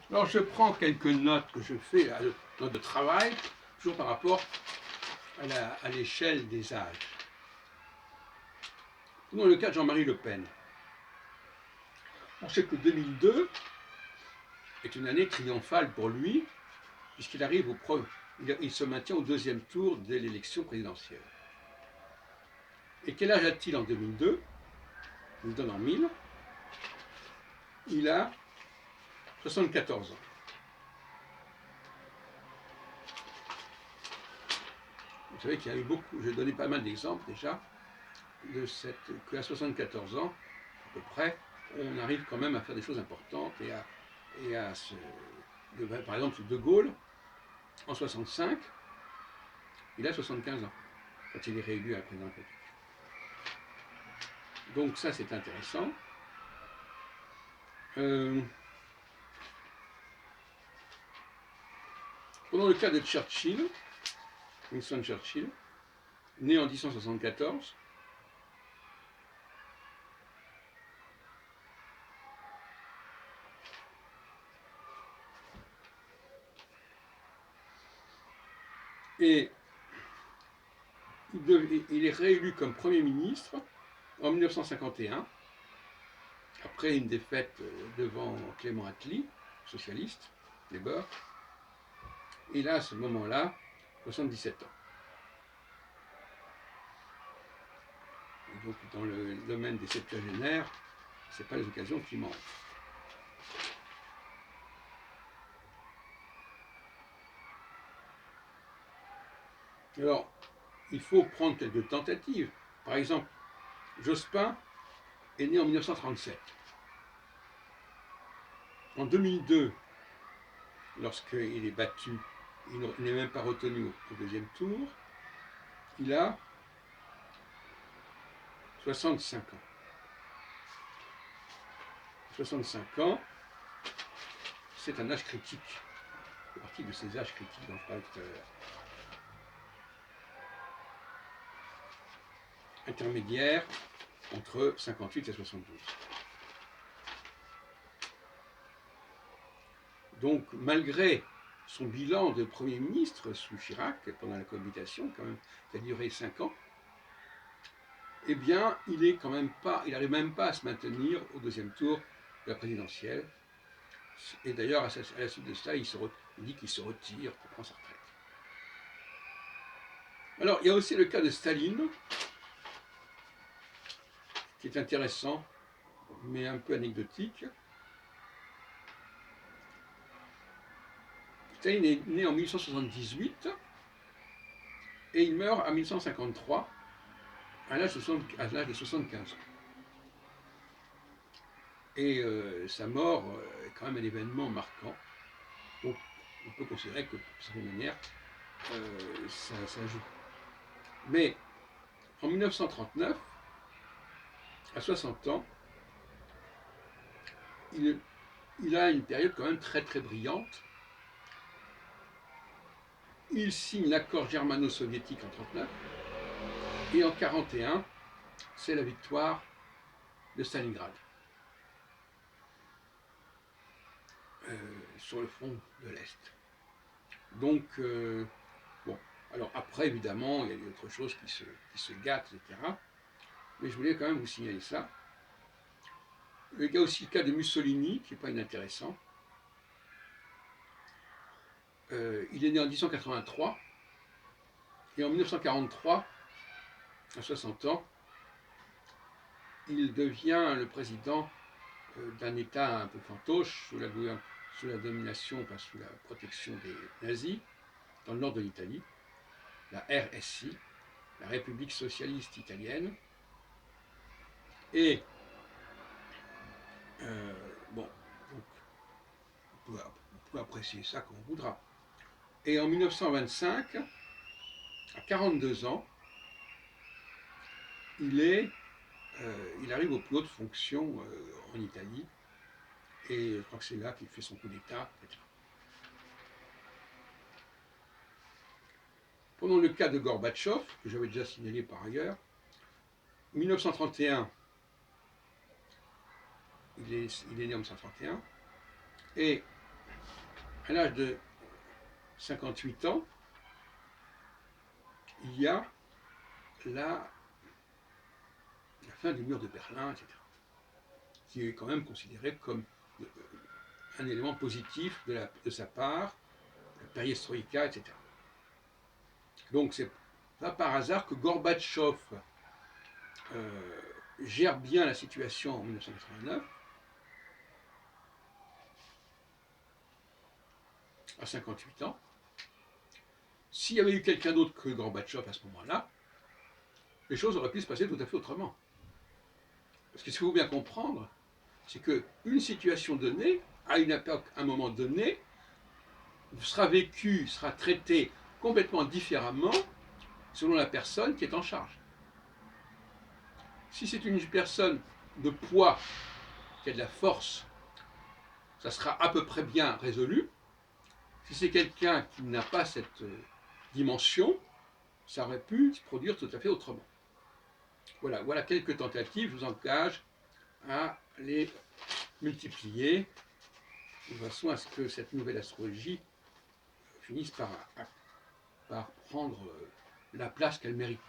Alors je prends quelques notes que je fais, notes de travail, toujours par rapport à l'échelle des âges. Dans le cas de Jean-Marie Le Pen, on sait que 2002 est une année triomphale pour lui, puisqu'il arrive il se maintient au deuxième tour de l'élection présidentielle. Et quel âge a-t-il en 2002? Je vous donne en 1000. Il a 74 ans. Vous savez qu'il y a eu beaucoup, j'ai donné pas mal d'exemples déjà, qu'à 74 ans, à peu près, on arrive quand même à faire des choses importantes par exemple, De Gaulle, en 65, il a 75 ans, quand il est réélu à la présidence de la République. Donc ça, c'est intéressant. Pendant le cas de Churchill, Winston Churchill, né en 1874, et il est réélu comme Premier ministre en 1951, après une défaite devant Clément Attlee, socialiste, Labour. Il a à ce moment-là 77 ans. Et donc dans le domaine des septuagénaires, ce n'est pas les occasions qui manquent. Alors, il faut prendre quelques tentatives. Par exemple, Jospin est né en 1937. En 2002, lorsqu'il est battu, il n'est même pas retenu au deuxième tour, il a 65 ans. 65 ans, c'est un âge critique. C'est partie de ces âges critiques dont je parlais tout à l'heure. Intermédiaire entre 58 et 72. Donc, malgré son bilan de Premier ministre sous Chirac, pendant la cohabitation, quand même, qui a duré 5 ans, eh bien, il n'arrive même pas à se maintenir au deuxième tour de la présidentielle. Et d'ailleurs, à la suite de cela, il dit qu'il se retire, qu'il prend sa retraite. Alors, il y a aussi le cas de Staline, qui est intéressant, mais un peu anecdotique. Staline est né en 1878 et il meurt en 1953 à l'âge de 75 ans. Et sa mort est quand même un événement marquant. Donc on peut considérer que, de certaine manière, ça joue. Mais en 1939, à 60 ans, il a une période quand même très très brillante. Il signe l'accord germano-soviétique en 1939 et en 1941, c'est la victoire de Stalingrad sur le front de l'Est. Donc, bon, alors après, évidemment, il y a d'autres choses qui se gâtent, etc. Mais je voulais quand même vous signaler ça. Il y a aussi le cas de Mussolini, qui n'est pas inintéressant. Il est né en 1983, et en 1943, à 60 ans, il devient le président d'un État un peu fantoche, sous la domination, enfin sous la protection des nazis, dans le nord de l'Italie, la RSI, la République socialiste italienne. Et bon, donc, on peut apprécier ça comme on voudra. Et en 1925, à 42 ans, il arrive aux plus hautes fonctions en Italie, et je crois que c'est là qu'il fait son coup d'État, etc. Pendant le cas de Gorbatchev, que j'avais déjà signalé par ailleurs, 1931, il est né en 1931, et à l'âge de 58 ans, il y a la fin du mur de Berlin, etc., qui est quand même considéré comme un élément positif de sa part, la perestroïka, etc. Donc c'est pas par hasard que Gorbatchev gère bien la situation en 1989, à 58 ans. S'il y avait eu quelqu'un d'autre que Gorbatchev à ce moment-là, les choses auraient pu se passer tout à fait autrement. Parce que ce qu'il faut bien comprendre, c'est qu'une situation donnée, à une époque, à un moment donné, sera vécue, sera traitée complètement différemment selon la personne qui est en charge. Si c'est une personne de poids, qui a de la force, ça sera à peu près bien résolu. Si c'est quelqu'un qui n'a pas cette dimension, ça aurait pu se produire tout à fait autrement. Voilà quelques tentatives, je vous engage à les multiplier de façon à ce que cette nouvelle astrologie finisse par prendre la place qu'elle mérite.